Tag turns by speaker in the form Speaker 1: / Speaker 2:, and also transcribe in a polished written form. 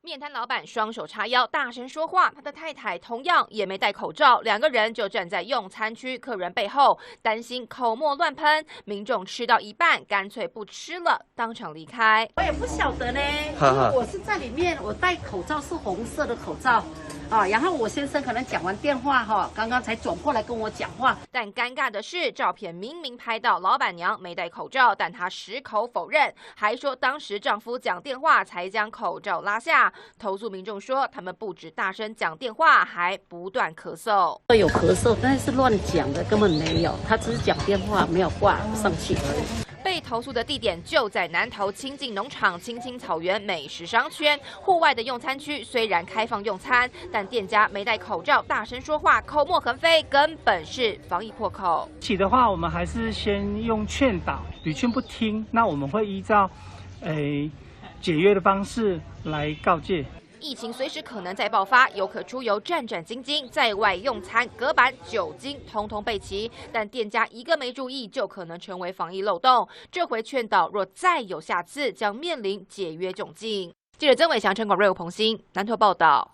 Speaker 1: 面摊老板双手叉腰，大声说话。他的太太同样也没戴口罩，两个人就站在用餐区客人背后，担心口沫乱喷，民众吃到一半干脆不吃了，当场离开。
Speaker 2: 我也不晓得呢，因为我是在里面，我戴口罩是红色的口罩。然后我先生可能讲完电话刚刚才转过来跟我讲话。
Speaker 1: 但尴尬的是，照片明明拍到老板娘没戴口罩，但她矢口否认，还说当时丈夫讲电话才将口罩拉下。投诉民众说，他们不止大声讲电话，还不断咳嗽。
Speaker 2: 有咳嗽，但是乱讲的，根本没有，他只是讲电话，没有挂上去而已。
Speaker 1: 被投诉的地点就在南投清境农场青青草原美食商圈户外的用餐区，虽然开放用餐，但店家没戴口罩，大声说话，口沫横飞，根本是防疫破口。
Speaker 3: 起的话，我们还是先用劝导，屡劝不听，那我们会依照解约的方式来告诫。
Speaker 1: 疫情随时可能再爆发，游客出游战战兢兢，在外用餐隔板、酒精通通备齐，但店家一个没注意，就可能成为防疫漏洞。这回劝导，若再有下次，将面临解约窘境。记者曾伟翔、陈广瑞、吴鹏兴南投报道。